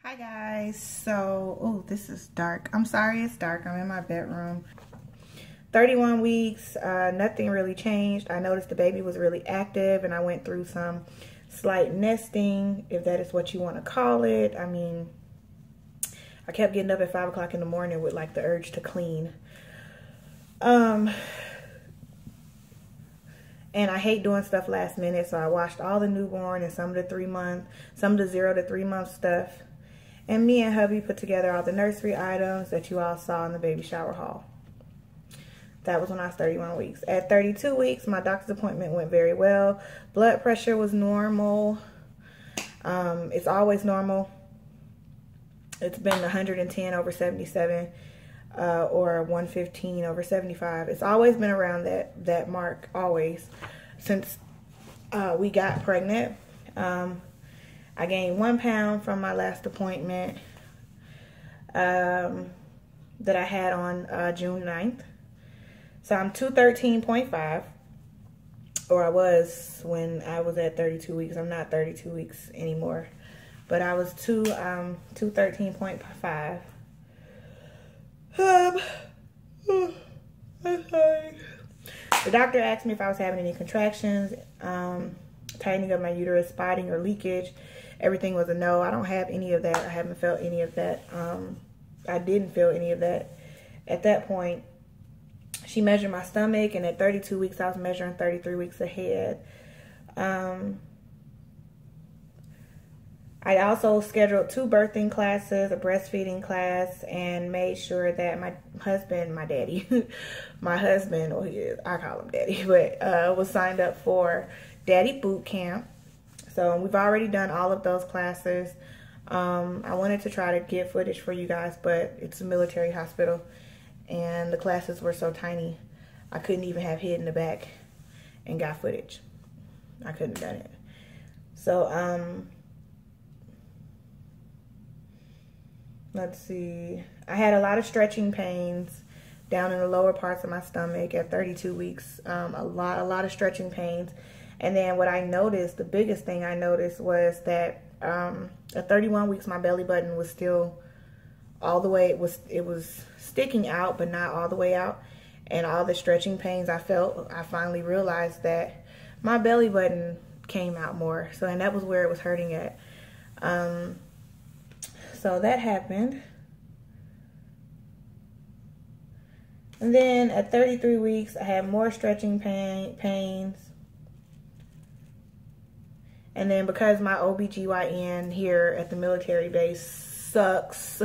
Hi guys, so, oh, this is dark. I'm sorry it's dark. I'm in my bedroom. 31 weeks, nothing really changed. I noticed the baby was really active and I went through some slight nesting, if that is what you want to call it. I mean, I kept getting up at 5 o'clock in the morning with like the urge to clean. And I hate doing stuff last minute, so I washed all the newborn and some of the 3-month, some of the 0 to 3 month stuff. And me and hubby put together all the nursery items that you all saw in the baby shower haul. That was when I was 31 weeks. At 32 weeks, my doctor's appointment went very well. Blood pressure was normal. It's always normal. It's been 110 over 77 or 115 over 75. It's always been around that mark, always, since we got pregnant. I gained 1 pound from my last appointment that I had on June 9th. So I'm 213.5, or I was when I was at 32 weeks. I'm not 32 weeks anymore, but I was 213.5. I'm sorry. The doctor asked me if I was having any contractions, tightening of my uterus, spotting, or leakage. Everything was a no. I don't have any of that. I haven't felt any of that. I didn't feel any of that. At that point, she measured my stomach, and at 32 weeks, I was measuring 33 weeks ahead. I also scheduled 2 birthing classes, a breastfeeding class, and made sure that my husband, my daddy, my husband, or he is, I call him daddy, but was signed up for daddy boot camp. So we've already done all of those classes. I wanted to try to get footage for you guys, but it's a military hospital, and the classes were so tiny, I couldn't even have hid in the back and got footage. I couldn't have done it. So, let's see. I had a lot of stretching pains down in the lower parts of my stomach at 32 weeks. A lot of stretching pains. And then what I noticed, the biggest thing I noticed was that at 31 weeks, my belly button was still all the way, it was sticking out, but not all the way out. And all the stretching pains I felt, I finally realized that my belly button came out more. So, and that was where it was hurting at. So that happened. And then at 33 weeks, I had more stretching pains. And then because my OBGYN here at the military base sucks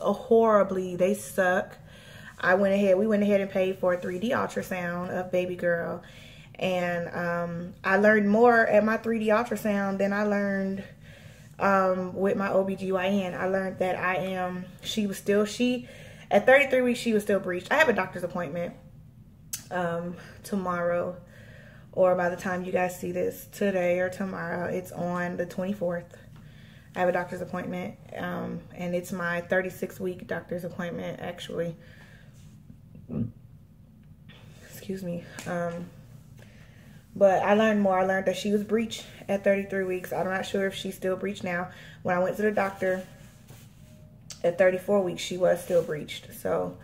horribly, they suck. We went ahead and paid for a 3D ultrasound of baby girl. And I learned more at my 3D ultrasound than I learned with my OBGYN. I learned that at 33 weeks, she was still breached. I have a doctor's appointment tomorrow, or by the time you guys see this, today or tomorrow. It's on the 24th. I have a doctor's appointment, and it's my 36-week doctor's appointment, actually. Excuse me. But I learned more. I learned that she was breached at 33 weeks. I'm not sure if she's still breached now. When I went to the doctor at 34 weeks, she was still breached. So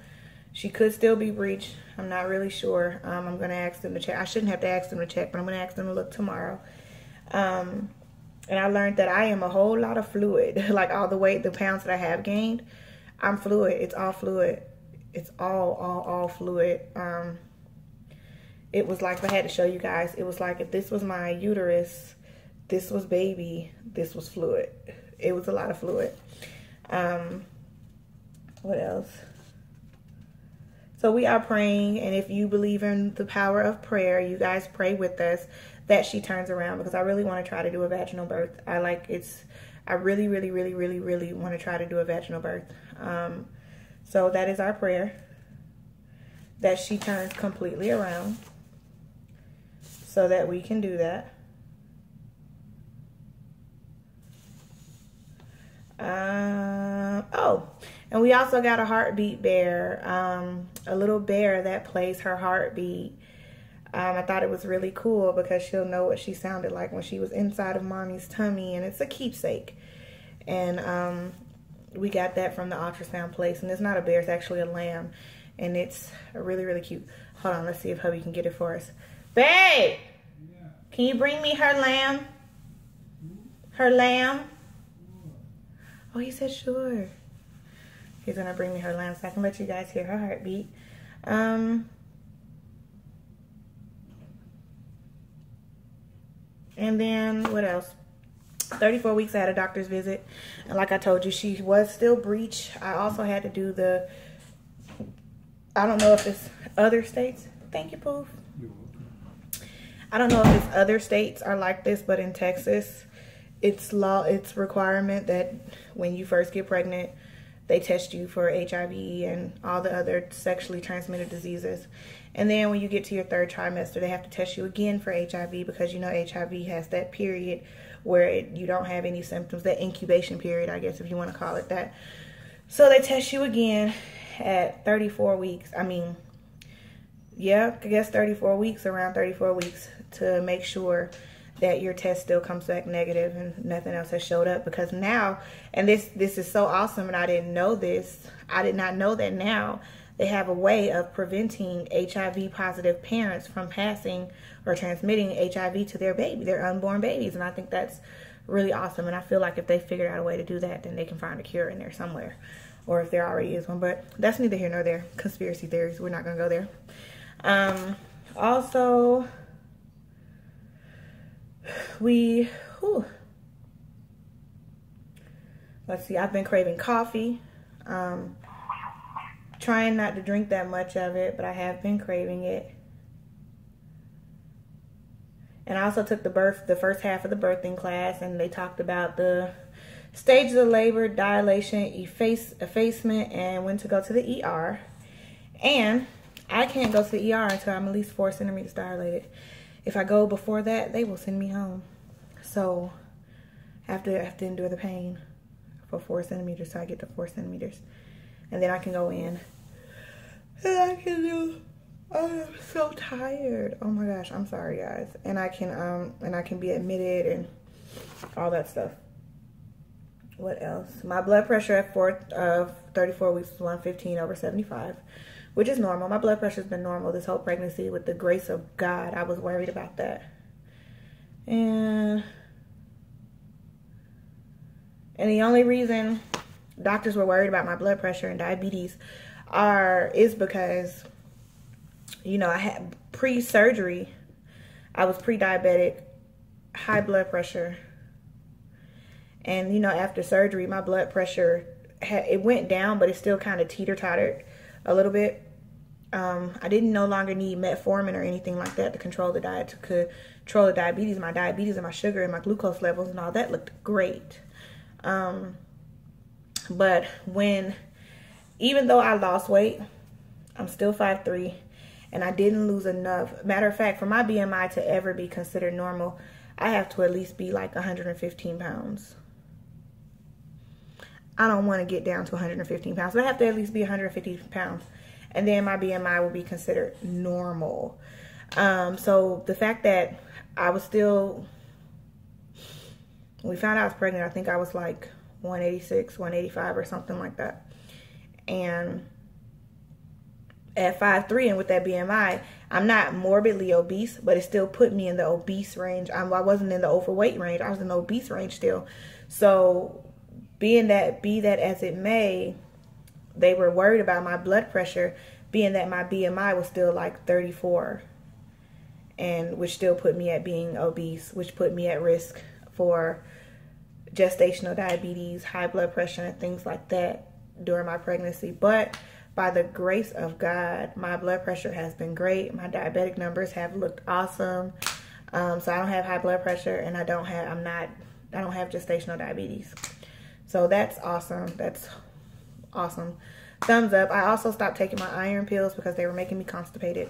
she could still be breached. I'm not really sure. I'm going to ask them to check. I shouldn't have to ask them to check, but I'm going to ask them to look tomorrow. And I learned that I am a whole lot of fluid. Like all the weight, the pounds that I have gained, I'm fluid. It's all fluid. It's all fluid. It was like, if I had to show you guys, it was like if this was my uterus, this was baby, this was fluid. It was a lot of fluid. What else? So we are praying, and if you believe in the power of prayer, you guys pray with us that she turns around, because I really want to try to do a vaginal birth. I really want to try to do a vaginal birth. So that is our prayer, that she turns completely around so that we can do that. Oh, and we also got a heartbeat bear, a little bear that plays her heartbeat. I thought it was really cool because she'll know what she sounded like when she was inside of mommy's tummy, and it's a keepsake. And we got that from the ultrasound place. And it's not a bear, it's actually a lamb. And it's really, really cute. Hold on, let's see if hubby can get it for us. Babe! Yeah. Can you bring me her lamb? Her lamb? Oh, he said sure. He's gonna bring me her lamb so I can let you guys hear her heartbeat. And then what else? 34 weeks I had a doctor's visit, and like I told you, she was still breech. I also had to do the, I don't know if it's other states. Thank you, Poof. I don't know if it's other states are like this, but in Texas, it's requirement that when you first get pregnant, they test you for HIV and all the other sexually transmitted diseases. And then when you get to your 3rd trimester, they have to test you again for HIV, because you know HIV has that period where you don't have any symptoms, that incubation period, I guess, if you want to call it that. So they test you again at 34 weeks. I mean, yeah, I guess 34 weeks, around 34 weeks, to make sure that your test still comes back negative and nothing else has showed up. Because now, and this is so awesome, and I didn't know this, I did not know that now they have a way of preventing HIV positive parents from passing or transmitting HIV to their unborn babies. And I think that's really awesome. And I feel like if they figured out a way to do that, then they can find a cure in there somewhere, or if there already is one. But that's neither here nor there. Conspiracy theories, we're not gonna go there. Also, let's see, I've been craving coffee. Trying not to drink that much of it, but I have been craving it. And I also took the first half of the birthing class, and they talked about the stages of labor, dilation, effacement, and when to go to the ER. And I can't go to the ER until I'm at least 4 centimeters dilated. If I go before that, they will send me home. So I have to endure the pain for 4 centimeters, so I get to 4 centimeters. And then I can go in. And I can do, I'm so tired. Oh my gosh, I'm sorry guys. And I can be admitted and all that stuff. What else? My blood pressure at 34 weeks was 115/75, which is normal. My blood pressure's been normal this whole pregnancy. With the grace of God, I was worried about that. And the only reason doctors were worried about my blood pressure and diabetes is because, you know, I had pre-surgery, I was pre-diabetic, high blood pressure. And, you know, after surgery, my blood pressure, it went down, but it still kind of teeter-tottered a little bit. I didn't no longer need metformin or anything like that to control the control the diabetes. My diabetes and my sugar and my glucose levels and all that looked great. But even though I lost weight, I'm still 5'3", and I didn't lose enough. Matter of fact, for my BMI to ever be considered normal, I have to at least be like 115 pounds. I don't want to get down to 115 pounds, but I have to at least be 150 pounds. And then my BMI will be considered normal. So the fact that I was still, when we found out I was pregnant, I think I was like 186, 185 or something like that. And at 5'3", and with that BMI, I'm not morbidly obese, but it still put me in the obese range. I wasn't in the overweight range. I was in the obese range still. So be that as it may, they were worried about my blood pressure, being that my BMI was still like 34, and which still put me at being obese, which put me at risk for gestational diabetes, high blood pressure, and things like that during my pregnancy. But by the grace of God, my blood pressure has been great. My diabetic numbers have looked awesome. So I don't have high blood pressure, and I don't have gestational diabetes. So that's awesome. That's awesome. Thumbs up. I also stopped taking my iron pills because they were making me constipated.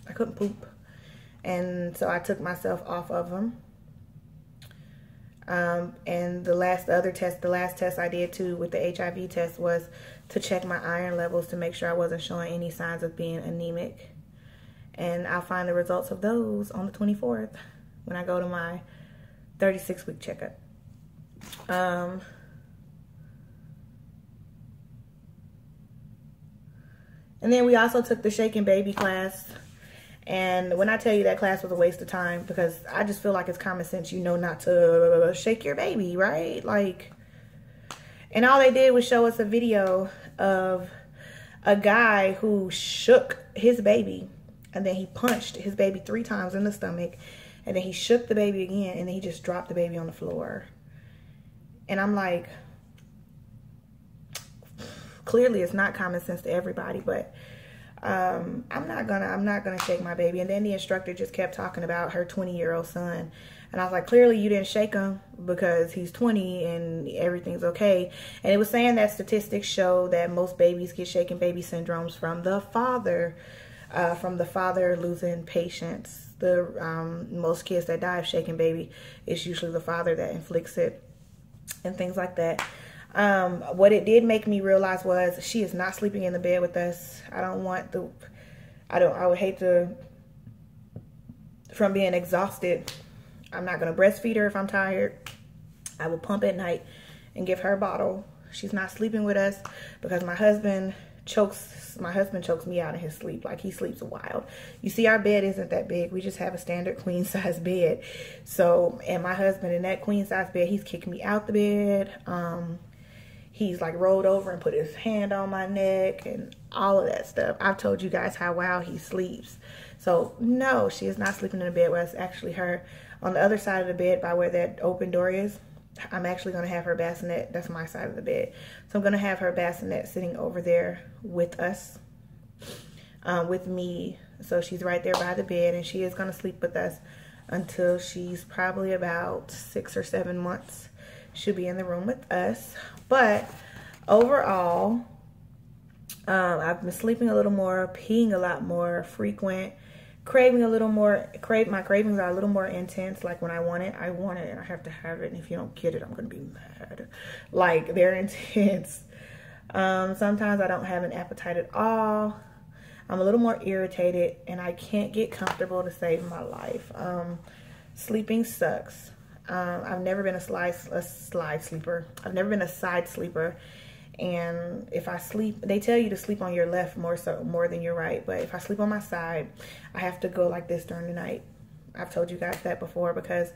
I couldn't poop. And so I took myself off of them. And the last test I did too with the HIV test was to check my iron levels to make sure I wasn't showing any signs of being anemic. And I'll find the results of those on the 24th when I go to my 36-week checkup. And then we also took the shaking baby class. And when I tell you that class was a waste of time, because I just feel like it's common sense, you know, not to shake your baby, right? Like, and all they did was show us a video of a guy who shook his baby, and then he punched his baby 3 times in the stomach, and then he shook the baby again, and then he just dropped the baby on the floor. And I'm like, clearly it's not common sense to everybody, but I'm not gonna shake my baby. And then the instructor just kept talking about her 20-year-old son, and I was like, clearly you didn't shake him because he's 20 and everything's okay. And it was saying that statistics show that most babies get shaken baby syndromes from the father losing patience. The most kids that die of shaken baby, it's usually the father that inflicts it and things like that. What it did make me realize was she is not sleeping in the bed with us. I would hate to, from being exhausted. I'm not going to breastfeed her if I'm tired. I will pump at night and give her a bottle. She's not sleeping with us because my husband chokes me out in his sleep. Like, he sleeps wild. You see, our bed isn't that big. We just have a standard queen size bed. So, and my husband in that queen size bed, he's kicked me out the bed. He's like rolled over and put his hand on my neck and all of that stuff. I've told you guys how well he sleeps. So no, she is not sleeping in the bed with us. Actually, her on the other side of the bed by where that open door is, I'm actually going to have her bassinet. That's my side of the bed. So I'm going to have her bassinet sitting over there with us, with me. So she's right there by the bed, and she is going to sleep with us until she's probably about 6 or 7 months. She'll be in the room with us. But overall, I've been sleeping a little more, peeing a lot more frequent, craving a little more. My cravings are a little more intense. Like, when I want it, and I have to have it. And if you don't get it, I'm going to be mad. Like, they're intense. Sometimes I don't have an appetite at all. I'm a little more irritated, and I can't get comfortable to save my life. Sleeping sucks. I've never been a slide sleeper. I've never been a side sleeper. And if I sleep, they tell you to sleep on your left more than your right. But if I sleep on my side, I have to go like this during the night. I've told you guys that before because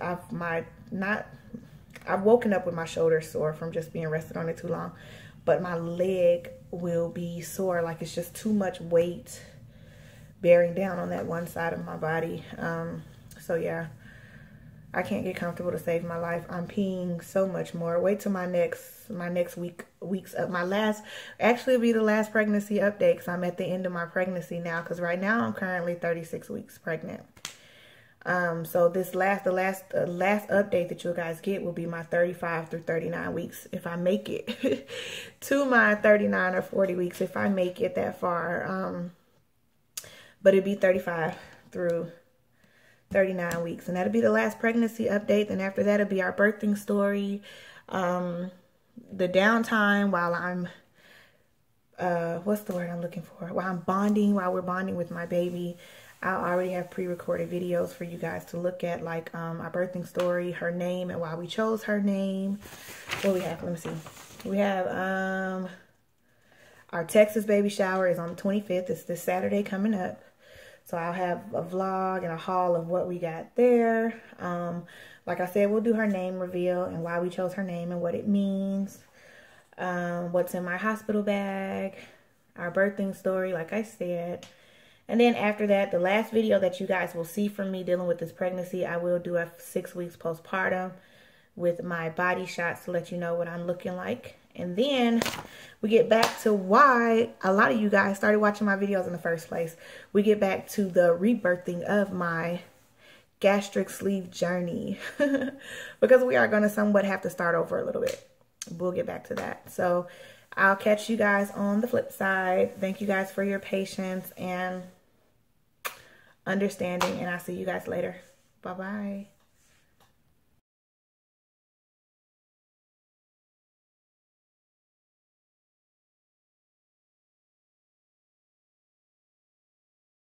I've woken up with my shoulder sore from just being rested on it too long. But my leg will be sore, like it's just too much weight bearing down on that one side of my body. So yeah. I can't get comfortable to save my life. I'm peeing so much more. Wait till my next week's up. Actually it'll be the last pregnancy update because I'm at the end of my pregnancy now. Because right now I'm currently 36 weeks pregnant. So the last update that you guys get will be my 35 through 39 weeks if I make it to my 39 or 40 weeks if I make it that far. But it'd be 35 through 39 weeks, and that'll be the last pregnancy update. Then after that, it'll be our birthing story, the downtime while I'm what's the word I'm looking for, while we're bonding with my baby. I already have pre-recorded videos for you guys to look at, like our birthing story, her name, and why we chose her name. What we have, let me see, we have our Texas baby shower is on the 25th. It's this Saturday coming up. So I'll have a vlog and a haul of what we got there. Like I said, we'll do her name reveal and why we chose her name and what it means. What's in my hospital bag. Our birthing story, like I said. And then after that, the last video that you guys will see from me dealing with this pregnancy, I will do a 6 weeks postpartum with my body shots to let you know what I'm looking like. And then we get back to why a lot of you guys started watching my videos in the first place. We get back to the rebirthing of my gastric sleeve journey. Because we are going to somewhat have to start over a little bit. We'll get back to that. So I'll catch you guys on the flip side. Thank you guys for your patience and understanding. And I'll see you guys later. Bye-bye.